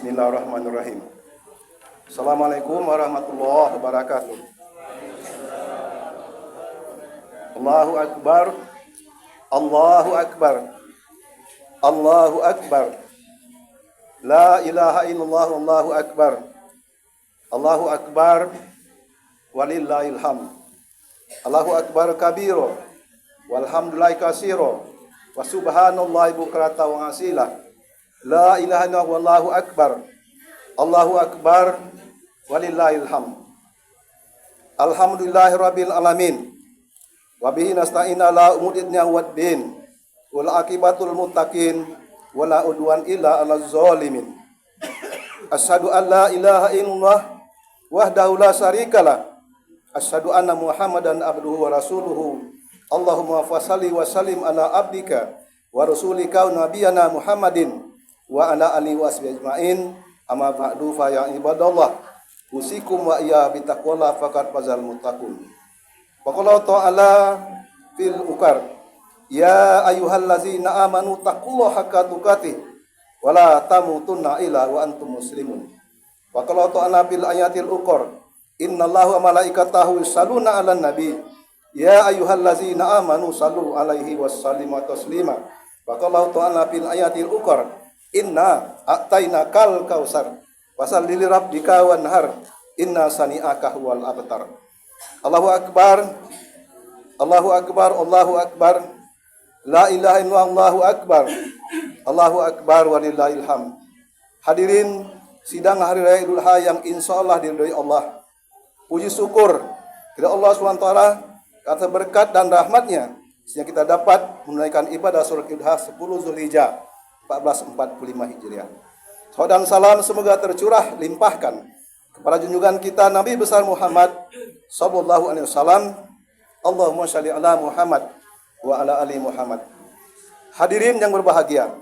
Bismillahirrahmanirrahim. Assalamualaikum warahmatullahi wabarakatuh. Allahu Akbar. Allahu Akbar. Allahu Akbar. La ilaha illallah. Allahu Akbar. Allahu Akbar. Walillahil hamd. Allahu Akbar kabiro. Walhamdulillahi kasiro. Wa subhanallahi bukrata wa asila. La ilaha illallah. Wallahu Akbar. Allahu Akbar. Walillahil hamd. Alhamdulillahirabbil alamin. Wa bihi nasta'in ala umuri dunya waddin. Wal aqibatul muttaqin wala udwan illa 'alal zalimin. Asyhadu an la ilaha illallah wahdahu la syarikalah. Asyhadu anna Muhammadan abduhu wa rasuluhu. Allahumma fashalli wa sallim ala abdika wa rasulika nabiyana Muhammadin wa ala alihi wa sahbihi ajmain. Amma ba'du fa ya ibadallah. Usikum wa iya bitaqwallah faqad fazal muttaqun. Wa qala ta'ala fil ukar. Ya ayyuhallazina amanu taqullaha haqqa tuqatih wa la tamutunna illa wa antum muslimun. Wa qala ta'ala fil ayatil ukar. Innallaha wa malaikatahu yusholluna 'alan nabi. Ya ayyuhallazina amanu shallu 'alaihi wasallimu taslima. Wa qala ta'ala fil ayatil ukar. Inna a'tainakal kausar fasalli li rabbika wanhar inna sani'aka huwal abtar. Allahu Akbar. Allahu Akbar. Allahu Akbar. La ilaha illallah. Allahu Akbar. Allahu Akbar walillahil hamd. Hadirin sidang hari raya Idul Adha yang insyaallah diridhoi Allah. Puji syukur kepada Allah SWT atas berkat dan rahmatnya sehingga kita dapat menunaikan ibadah salat Idul Adha 10 Zulhijjah 1445 Hijriah. Salam dan salam semoga tercurah limpahkan kepada junjungan kita Nabi besar Muhammad sallallahu alaihi wasallam. Allahumma shalli ala Muhammad wa ala ali Muhammad. Hadirin yang berbahagia,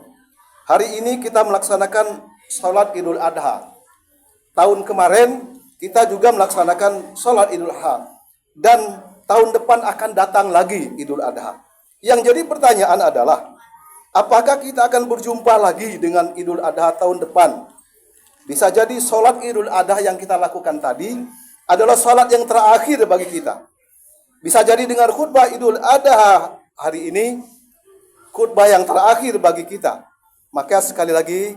hari ini kita melaksanakan salat Idul Adha. Tahun kemarin kita juga melaksanakan salat Idul Adha dan tahun depan akan datang lagi Idul Adha. Yang jadi pertanyaan adalah, apakah kita akan berjumpa lagi dengan Idul Adha tahun depan? Bisa jadi sholat Idul Adha yang kita lakukan tadi adalah sholat yang terakhir bagi kita. Bisa jadi dengan khutbah Idul Adha hari ini, khutbah yang terakhir bagi kita. Maka sekali lagi,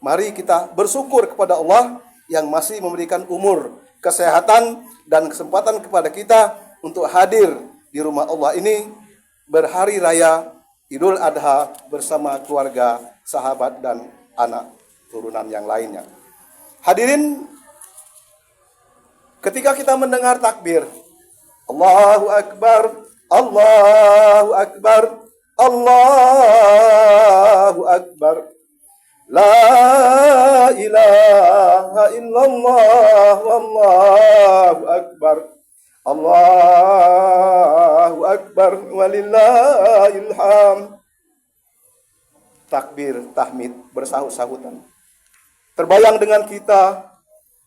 mari kita bersyukur kepada Allah yang masih memberikan umur, kesehatan, dan kesempatan kepada kita untuk hadir di rumah Allah ini berhari raya Idul Adha bersama keluarga, sahabat, dan anak turunan yang lainnya. Hadirin, ketika kita mendengar takbir, Allahu Akbar, Allahu Akbar, Allahu Akbar, La ilaha illallah, Allahu Akbar, Allahu Akbar walillahil hamd. Takbir, tahmid, bersahut-sahutan. Terbayang dengan kita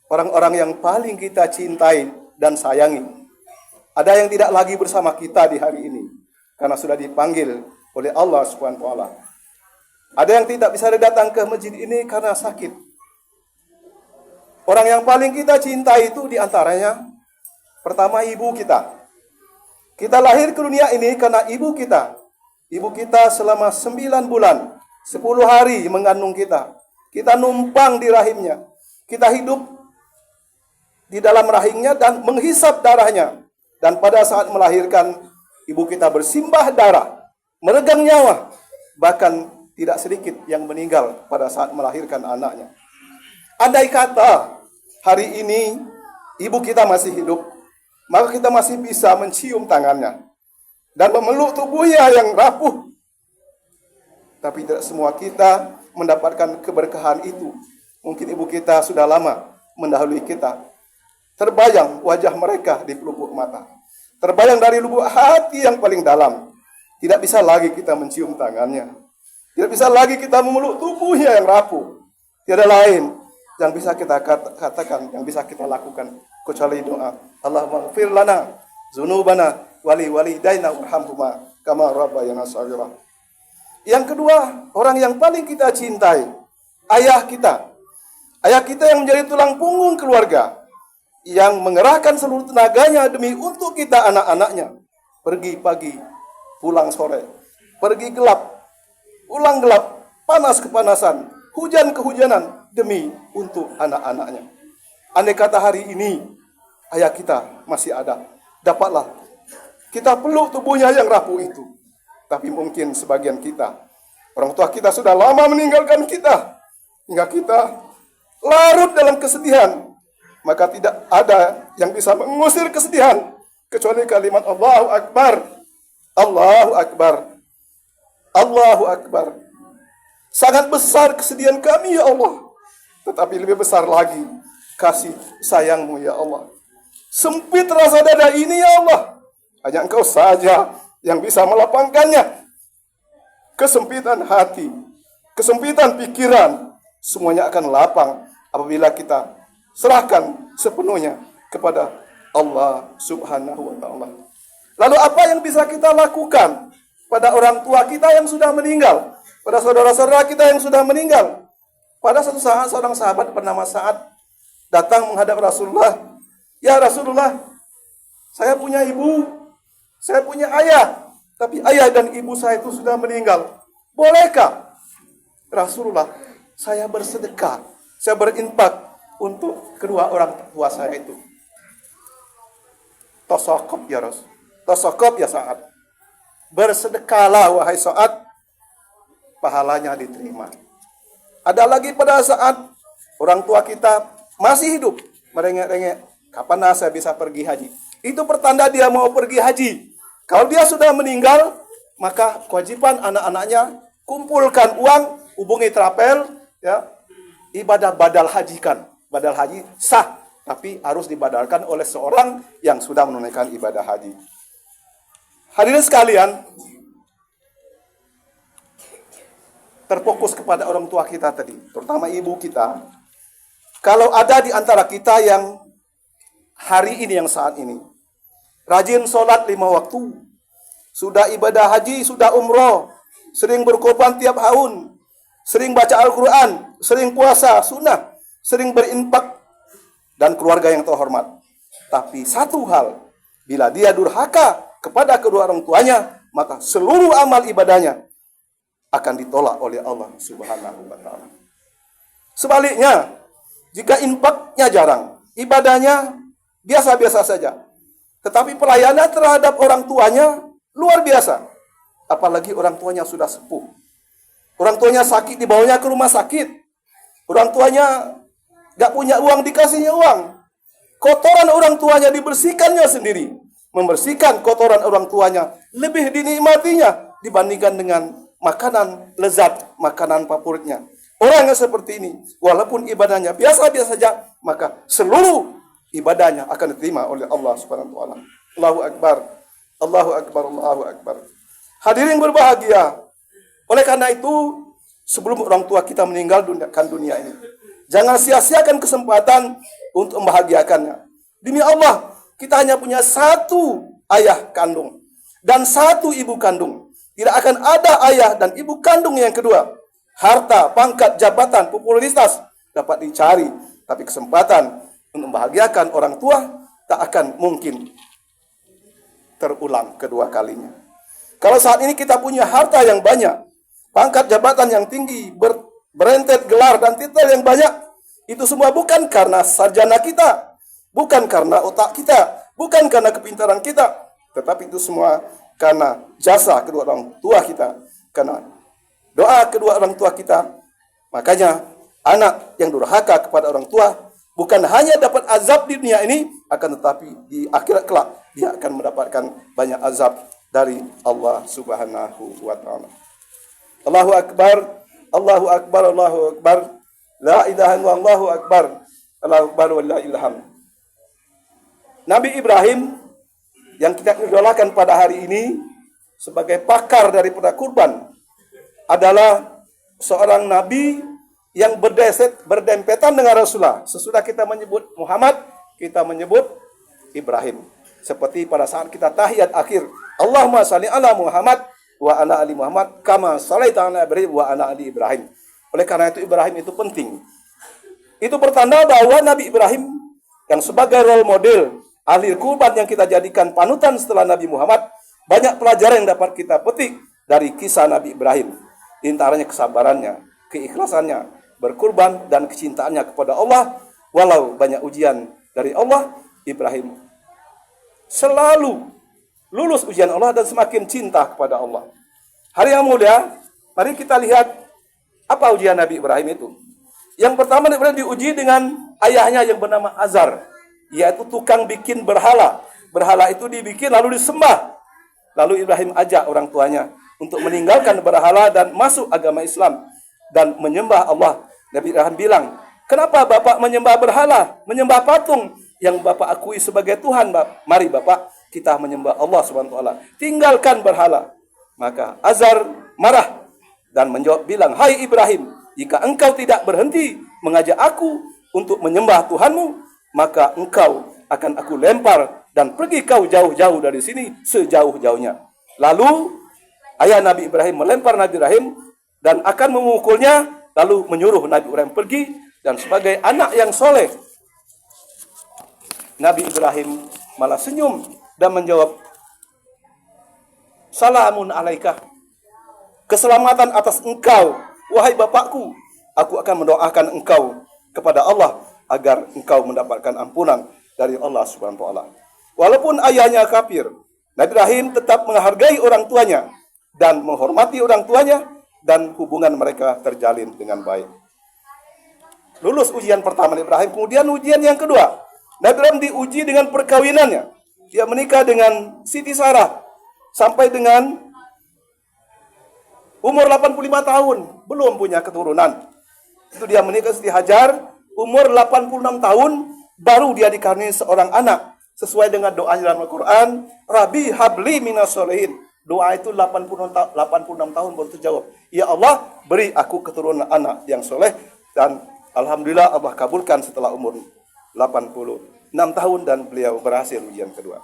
orang-orang yang paling kita cintai dan sayangi. Ada yang tidak lagi bersama kita di hari ini karena sudah dipanggil oleh Allah Subhanahu wa taala. Ada yang tidak bisa datang ke masjid ini karena sakit. Orang yang paling kita cintai itu diantaranya pertama ibu kita. Kita lahir ke dunia ini karena ibu kita. Ibu kita selama 9 bulan, 10 hari mengandung kita. Kita numpang di rahimnya. Kita hidup di dalam rahimnya dan menghisap darahnya. Dan pada saat melahirkan, ibu kita bersimbah darah, meregang nyawa. Bahkan tidak sedikit yang meninggal pada saat melahirkan anaknya. Andai kata hari ini ibu kita masih hidup, maka kita masih bisa mencium tangannya dan memeluk tubuhnya yang rapuh. Tapi tidak semua kita mendapatkan keberkahan itu. Mungkin ibu kita sudah lama mendahului kita. Terbayang wajah mereka di pelupuk mata. Terbayang dari lubuk hati yang paling dalam. Tidak bisa lagi kita mencium tangannya. Tidak bisa lagi kita memeluk tubuhnya yang rapuh. Tiada lain yang bisa kita katakan, yang bisa kita lakukan kecuali doa. Allahumma ighfir lana dzunubana wali walidaina warhamhuma kama rabbayana shaghira. Yang kedua, orang yang paling kita cintai, ayah kita. Ayah kita yang menjadi tulang punggung keluarga, yang mengerahkan seluruh tenaganya demi untuk kita anak-anaknya. Pergi pagi, pulang sore. Pergi gelap, pulang gelap, panas kepanasan, hujan kehujanan demi untuk anak-anaknya. Andai kata hari ini ayah kita masih ada, dapatlah kita peluk tubuhnya yang rapuh itu. Tapi mungkin sebagian kita, orang tua kita sudah lama meninggalkan kita, hingga kita larut dalam kesedihan. Maka tidak ada yang bisa mengusir kesedihan kecuali kalimat Allahu Akbar. Allahu Akbar. Allahu Akbar. Sangat besar kesedihan kami ya Allah, tetapi lebih besar lagi kasih sayang-Mu ya Allah. Sempit rasa dada ini ya Allah, hanya Engkau saja yang bisa melapangkannya. Kesempitan hati, kesempitan pikiran, semuanya akan lapang apabila kita serahkan sepenuhnya kepada Allah Subhanahu wa Ta'ala. Lalu apa yang bisa kita lakukan pada orang tua kita yang sudah meninggal, pada saudara-saudara kita yang sudah meninggal? Pada suatu saat seorang sahabat bernama Sa'ad datang menghadap Rasulullah. Ya Rasulullah, saya punya ibu, saya punya ayah, tapi ayah dan ibu saya itu sudah meninggal. Bolehkah Rasulullah saya bersedekah, saya berinfak untuk kedua orang tua saya itu? Tasaqab ya Rasul, tasaqab ya Sa'ad. Bersedekahlah wahai Sa'ad, pahalanya diterima. Ada lagi pada saat orang tua kita masih hidup, merengek-rengek, kapan saya bisa pergi haji? Itu pertanda dia mau pergi haji. Kalau dia sudah meninggal, maka kewajiban anak-anaknya kumpulkan uang, hubungi trapel, ya, ibadah badal hajikan. Badal haji sah, tapi harus dibadalkan oleh seorang yang sudah menunaikan ibadah haji. Hadirin sekalian, terfokus kepada orang tua kita tadi, terutama ibu kita. Kalau ada di antara kita yang hari ini, yang saat ini, rajin sholat 5 waktu, sudah ibadah haji, sudah umroh, sering berkorban tiap tahun, sering baca Al-Quran, sering puasa sunnah, sering berinfak, dan keluarga yang terhormat. Tapi satu hal, bila dia durhaka kepada kedua orang tuanya, maka seluruh amal ibadahnya akan ditolak oleh Allah Subhanahu wa Ta'ala. Sebaliknya, jika infaknya jarang, ibadahnya biasa-biasa saja, tetapi pelayanan terhadap orang tuanya luar biasa. Apalagi orang tuanya sudah sepuh, orang tuanya sakit, dibawanya ke rumah sakit, orang tuanya gak punya uang, dikasihnya uang, kotoran orang tuanya dibersihkannya sendiri. Membersihkan kotoran orang tuanya lebih dinikmatinya dibandingkan dengan makanan lezat, makanan favoritnya. Orang yang seperti ini, walaupun ibadahnya biasa-biasa saja, maka seluruh ibadahnya akan diterima oleh Allah Subhanahu wa Ta'ala. Allahu Akbar, Allahu Akbar, Allahu Akbar. Hadirin berbahagia. Oleh karena itu, sebelum orang tua kita meninggal dunia ini, jangan sia-siakan kesempatan untuk membahagiakannya. Demi Allah, kita hanya punya satu ayah kandung dan satu ibu kandung. Tidak akan ada ayah dan ibu kandung yang kedua. Harta, pangkat, jabatan, popularitas dapat dicari, tapi kesempatan untuk membahagiakan orang tua tak akan mungkin terulang kedua kalinya. Kalau saat ini kita punya harta yang banyak, pangkat jabatan yang tinggi, berentet gelar dan titel yang banyak, itu semua bukan karena sarjana kita, bukan karena otak kita, bukan karena kepintaran kita, tetapi itu semua karena jasa kedua orang tua kita, karena doa kedua orang tua kita. Makanya anak yang durhaka kepada orang tua bukan hanya dapat azab di dunia ini, akan tetapi di akhirat kelak dia akan mendapatkan banyak azab dari Allah Subhanahu wa Ta'ala. Allahu Akbar, Allahu Akbar, Allahu Akbar, la ilaha illallah, Allahu Akbar, Allahu Akbar wa la ilaha. Nabi Ibrahim yang kita idolakan pada hari ini sebagai pakar daripada kurban adalah seorang nabi yang berdempetan dengan Rasulullah. Sesudah kita menyebut Muhammad, kita menyebut Ibrahim. Seperti pada saat kita tahiyat akhir, Allahumma shalli ala Muhammad wa ala ali Muhammad kama shallaita ala Ibrahim wa ala ali Ibrahim. Oleh karena itu Ibrahim itu penting. Itu pertanda bahwa Nabi Ibrahim yang sebagai role model, ahli kurban yang kita jadikan panutan setelah Nabi Muhammad, banyak pelajaran yang dapat kita petik dari kisah Nabi Ibrahim. Di antaranya kesabarannya, keikhlasannya, berkurban, dan kecintaannya kepada Allah. Walau banyak ujian dari Allah, Ibrahim selalu lulus ujian Allah dan semakin cinta kepada Allah. Hari yang mulia, mari kita lihat apa ujian Nabi Ibrahim itu. Yang pertama, Nabi Ibrahim diuji dengan ayahnya yang bernama Azar, yaitu tukang bikin berhala. Berhala itu dibikin lalu disembah. Lalu Ibrahim ajak orang tuanya untuk meninggalkan berhala dan masuk agama Islam dan menyembah Allah. Nabi Ibrahim bilang, kenapa Bapak menyembah berhala, menyembah patung yang Bapak akui sebagai Tuhan? Mari Bapak, kita menyembah Allah SWT. Tinggalkan berhala. Maka Azar marah dan menjawab bilang, hai Ibrahim, jika engkau tidak berhenti mengajak aku untuk menyembah Tuhanmu, maka engkau akan aku lempar dan pergi kau jauh-jauh dari sini sejauh-jauhnya. Lalu ayah Nabi Ibrahim melempar Nabi Ibrahim dan akan memukulnya, lalu menyuruh Nabi Ibrahim pergi. Dan sebagai anak yang soleh, Nabi Ibrahim malah senyum dan menjawab, salamun alaika, keselamatan atas engkau, wahai bapakku. Aku akan mendoakan engkau kepada Allah agar engkau mendapatkan ampunan dari Allah Subhanahu wa taala. Walaupun ayahnya kafir, Nabi Ibrahim tetap menghargai orang tuanya dan menghormati orang tuanya, dan hubungan mereka terjalin dengan baik. Lulus ujian pertama Nabi Ibrahim. Kemudian ujian yang kedua, Nabi Ibrahim diuji dengan perkawinannya. Dia menikah dengan Siti Sarah sampai dengan umur 85 tahun, belum punya keturunan. Itu dia menikah Siti Hajar, umur 86 tahun, baru dia dikaruniai seorang anak. Sesuai dengan doanya dalam Al-Quran, Rabbi habli minas solihin. Doa itu 86 tahun baru terjawab. Ya Allah, beri aku keturunan anak yang soleh. Dan alhamdulillah Allah kabulkan setelah umur 86 tahun dan beliau berhasil ujian kedua.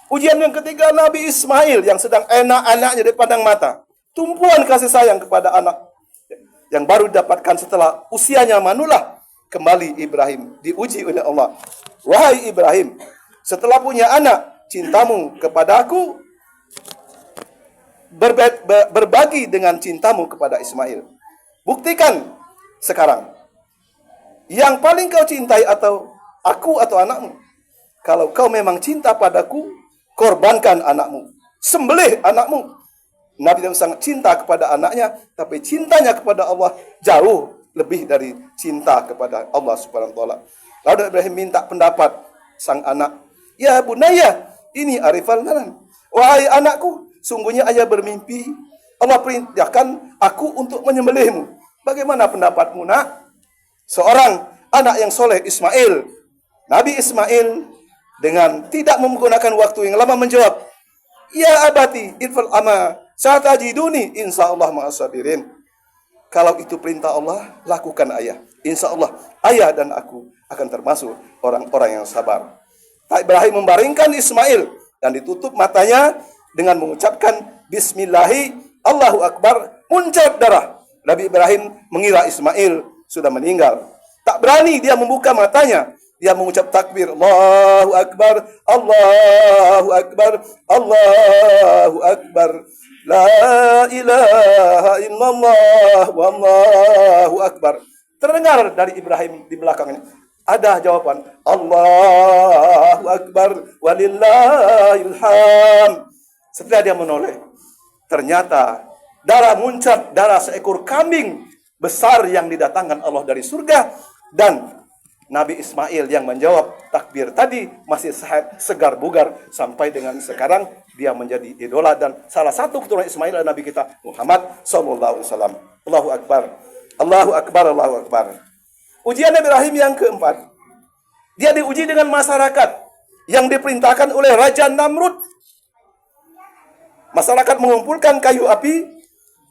Ujian yang ketiga, Nabi Ismail yang sedang enak-enaknya di pandang mata. Tumpuan kasih sayang kepada anak yang baru didapatkan setelah usianya manulah. Kembali Ibrahim diuji oleh Allah. Wahai Ibrahim, setelah punya anak, cintamu kepada aku berbagi dengan cintamu kepada Ismail. Buktikan sekarang. Yang paling kau cintai atau aku atau anakmu? Kalau kau memang cinta padaku, korbankan anakmu. Sembelih anakmu. Nabi yang sangat cinta kepada anaknya, tapi cintanya kepada Allah jauh lebih dari cinta kepada Allah Subhanahu wa taala. Lalu Ibrahim minta pendapat sang anak. Ya bunaya, ini arifal manan. Wahai anakku, sungguhnya ayah bermimpi Allah perintahkan aku untuk menyembelihmu. Bagaimana pendapatmu, nak? Seorang anak yang soleh, Ismail. Nabi Ismail dengan tidak menggunakan waktu yang lama menjawab, ya abati, irfal ama, satajiduni insyaallah ma'asabirin. Kalau itu perintah Allah, lakukan ayah. Insya Allah, ayah dan aku akan termasuk orang-orang yang sabar. Ibrahim membaringkan Ismail dan ditutup matanya dengan mengucapkan Bismillahi, Allahu Akbar, muncrat darah. Nabi Ibrahim mengira Ismail sudah meninggal. Tak berani dia membuka matanya. Dia mengucap takbir, Allahu Akbar, Allahu Akbar, Allahu Akbar. La ilaha illallah wallahu akbar. Terdengar dari Ibrahim di belakangnya. Ada jawaban, Allahu Akbar walillahil hamd. Setelah dia menoleh, ternyata darah muncrat, darah seekor kambing besar yang didatangkan Allah dari surga. Dan Nabi Ismail yang menjawab takbir tadi masih sehat, segar bugar sampai dengan sekarang. Dia menjadi idola dan salah satu keturunan Ismail adalah Nabi kita Muhammad sallallahu alaihi wasallam. Allahu Akbar. Allahu Akbar, Allahu Akbar. Ujian Nabi Ibrahim yang keempat. Dia diuji dengan masyarakat yang diperintahkan oleh Raja Namrud. Masyarakat mengumpulkan kayu api.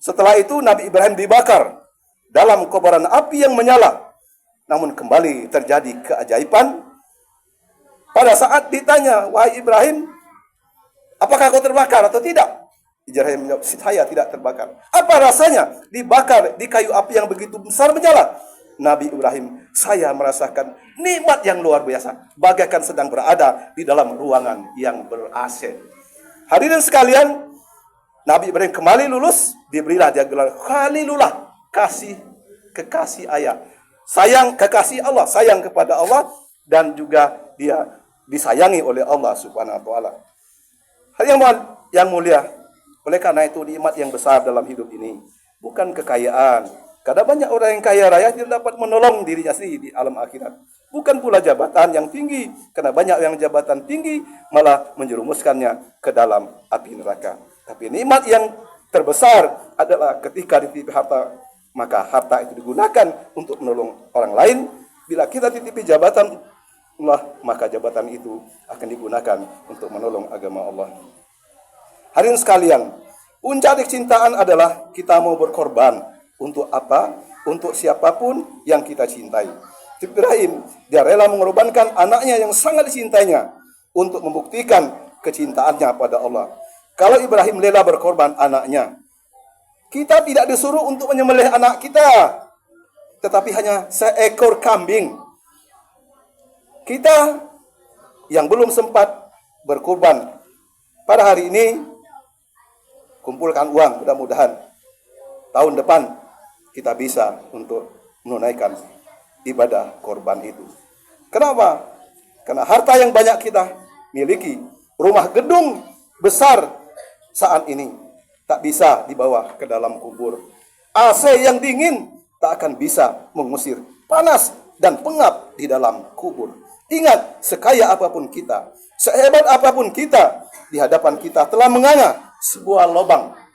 Setelah itu Nabi Ibrahim dibakar dalam kobaran api yang menyala. Namun kembali terjadi keajaiban. Pada saat ditanya, wahai Ibrahim, apakah kau terbakar atau tidak? Ibrahim menjawab, saya tidak terbakar. Apa rasanya dibakar di kayu api yang begitu besar menyala? Nabi Ibrahim, saya merasakan nikmat yang luar biasa, bagaikan sedang berada di dalam ruangan yang ber-AC. Hadirin sekalian, Nabi Ibrahim kembali lulus, diberilah dia gelar Khalilullah, kekasih ayah. Sayang, kekasih Allah, sayang kepada Allah, dan juga dia disayangi oleh Allah Subhanahu wa taala. Hal yang mulia, oleh karena itu nikmat yang besar dalam hidup ini bukan kekayaan. Karena banyak orang yang kaya raya tidak dapat menolong dirinya sendiri di alam akhirat. Bukan pula jabatan yang tinggi, karena banyak yang jabatan tinggi malah menjerumuskannya ke dalam api neraka. Tapi nikmat yang terbesar adalah ketika dititipi harta, maka harta itu digunakan untuk menolong orang lain. Bila kita titipi jabatan Allah, maka jabatan itu akan digunakan untuk menolong agama Allah. Hadirin sekalian, puncak kecintaan adalah kita mau berkorban untuk apa? Untuk siapapun yang kita cintai. Ibrahim, dia rela mengorbankan anaknya yang sangat dicintainya untuk membuktikan kecintaannya pada Allah. Kalau Ibrahim rela berkorban anaknya, kita tidak disuruh untuk menyembelih anak kita, tetapi hanya seekor kambing. Kita yang belum sempat berkorban pada hari ini, kumpulkan uang, mudah-mudahan tahun depan kita bisa untuk menunaikan ibadah korban itu. Kenapa? Karena harta yang banyak kita miliki, rumah gedung besar saat ini tak bisa dibawa ke dalam kubur. AC yang dingin tak akan bisa mengusir panas dan pengap di dalam kubur. Ingat, sekaya apapun kita, sehebat apapun kita, di hadapan kita telah menganga sebuah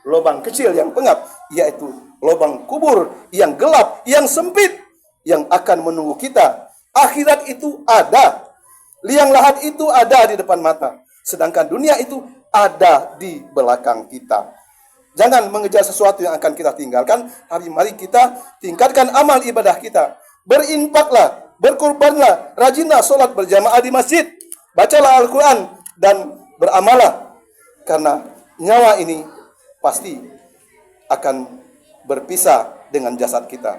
lubang kecil yang pengap, yaitu lubang kubur yang gelap, yang sempit, yang akan menunggu kita. Akhirat itu ada, liang lahat itu ada di depan mata, sedangkan dunia itu ada di belakang kita. Jangan mengejar sesuatu yang akan kita tinggalkan. Mari kita tingkatkan amal ibadah kita. Berinfaklah, berkorbanlah, rajinlah sholat berjamaah di masjid, bacalah Al-Quran, dan beramalah. Karena nyawa ini pasti akan berpisah dengan jasad kita.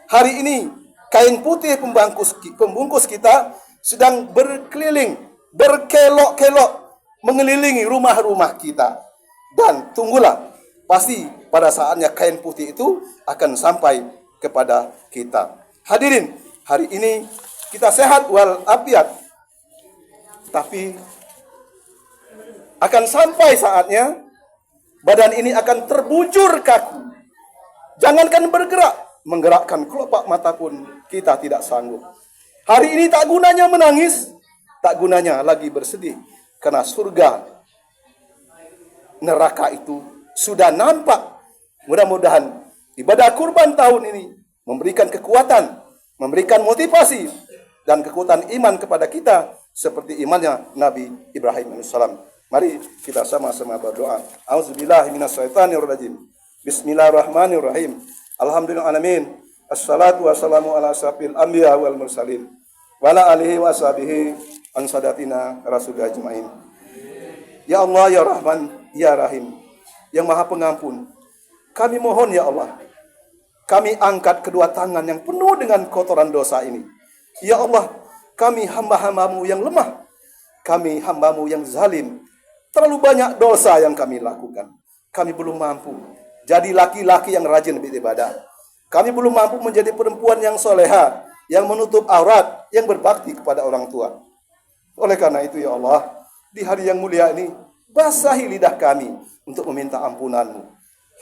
Hari ini, kain putih pembungkus kita sedang berkeliling, berkelok-kelok, mengelilingi rumah-rumah kita. Dan tunggulah, pasti pada saatnya kain putih itu akan sampai kepada kita. Hadirin, hari ini kita sehat walafiat, tapi akan sampai saatnya badan ini akan terbujur kaku. Jangankan bergerak, menggerakkan kelopak mata pun kita tidak sanggup. Hari ini tak gunanya menangis, tak gunanya lagi bersedih, karena surga neraka itu sudah nampak. Mudah-mudahan ibadah kurban tahun ini memberikan kekuatan, memberikan motivasi dan kekuatan iman kepada kita seperti imannya Nabi Ibrahim alaihissalam. Mari kita sama-sama berdoa. Auzubillahi minasyaitonirrajim. Bismillahirrahmanirrahim. Alhamdulillahalamin. Assalatu wassalamu ala asyrafil anbiya wal mursalin wa ala alihi wa sahbihi an sadatina rasul ajmain. Ya Allah, ya Rahman, ya Rahim, yang Maha Pengampun, kami mohon ya Allah, kami angkat kedua tangan yang penuh dengan kotoran dosa ini. Ya Allah, kami hamba-hambamu yang lemah, kami hambamu yang zalim. Terlalu banyak dosa yang kami lakukan. Kami belum mampu jadi laki-laki yang rajin beribadah. Kami belum mampu menjadi perempuan yang soleha, yang menutup aurat, yang berbakti kepada orang tua. Oleh karena itu ya Allah, di hari yang mulia ini, basahi lidah kami untuk meminta ampunan-Mu.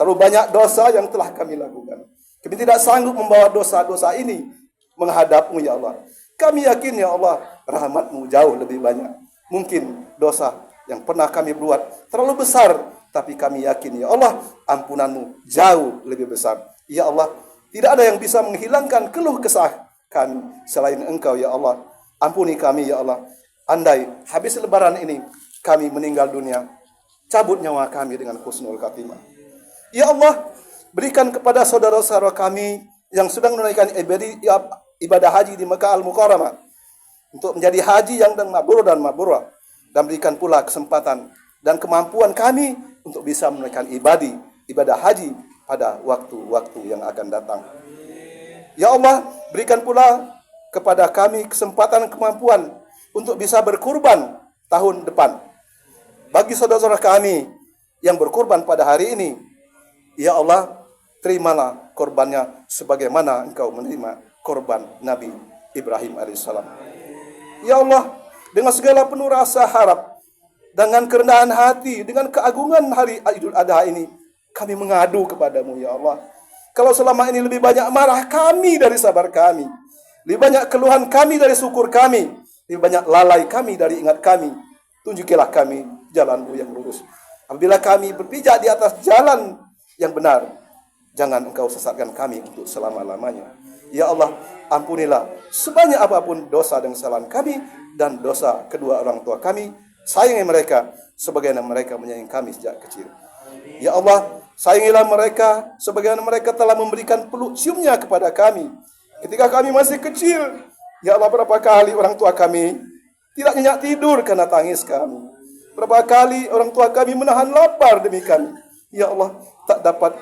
Terlalu banyak dosa yang telah kami lakukan. Kami tidak sanggup membawa dosa-dosa ini menghadap-Mu ya Allah. Kami yakin ya Allah, rahmat-Mu jauh lebih banyak. Mungkin dosa yang pernah kami buat terlalu besar, tapi kami yakin ya Allah, ampunan-Mu jauh lebih besar. Ya Allah, tidak ada yang bisa menghilangkan keluh kesah kami selain Engkau ya Allah. Ampuni kami ya Allah. Andai habis lebaran ini kami meninggal dunia, cabut nyawa kami dengan husnul khatimah. Ya Allah, berikan kepada saudara-saudara kami yang sedang menunaikan ibadah haji di Mekah Al-Mukarramah untuk menjadi haji yang mabrur dan mabrurah, dan berikan pula kesempatan dan kemampuan kami untuk bisa menunaikan ibadah haji pada waktu-waktu yang akan datang. Ya Allah, berikan pula kepada kami kesempatan dan kemampuan untuk bisa berkurban tahun depan. Bagi saudara-saudara kami yang berkorban pada hari ini, ya Allah, terimalah korbannya sebagaimana Engkau menerima korban Nabi Ibrahim alaihissalam. Ya Allah, dengan segala penuh rasa harap, dengan kerendahan hati, dengan keagungan hari Idul Adha ini, kami mengadu kepadamu, ya Allah. Kalau selama ini lebih banyak marah kami dari sabar kami, lebih banyak keluhan kami dari syukur kami, lebih banyak lalai kami dari ingat kami, tunjukilah kami jalan-Mu yang lurus. Apabila kami berpijak di atas jalan yang benar, jangan Engkau sesatkan kami untuk selama-lamanya. Ya Allah, ampunilah sebanyak apapun dosa dan kesalahan kami dan dosa kedua orang tua kami. Sayangi mereka sebagaimana mereka menyayangi kami sejak kecil. Ya Allah, sayangilah mereka sebagaimana mereka telah memberikan peluk ciumnya kepada kami ketika kami masih kecil. Ya Allah, berapa kali orang tua kami tidak nyenyak tidur karena tangis kami. Berapa kali orang tua kami menahan lapar demi kami. Ya Allah, tak dapat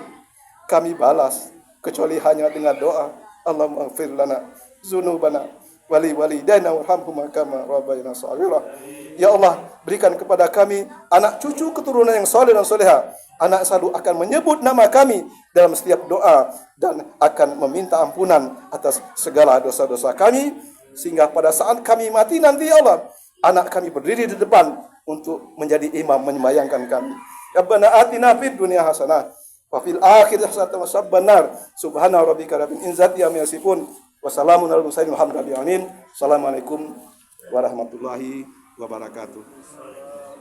kami balas kecuali hanya dengan doa. Allahumma ighfir lana dzunubana walidaina warhamhuma kama rabbayana shaghira. Ya Allah, berikan kepada kami anak cucu keturunan yang saleh dan soleha. Anak selalu akan menyebut nama kami dalam setiap doa dan akan meminta ampunan atas segala dosa-dosa kami, sehingga pada saat kami mati nanti, ya Allah, anak kami berdiri di depan untuk menjadi imam menyembayangkan kami. Rabbana atina fid dunya hasanah wa fil akhirati hasanah wa sabbanar. Subhana rabbika rabbil izzati amma yasifun wa salamun alal mursalin walhamdulillahi rabbil alamin. Assalamualaikum warahmatullahi wabarakatuh.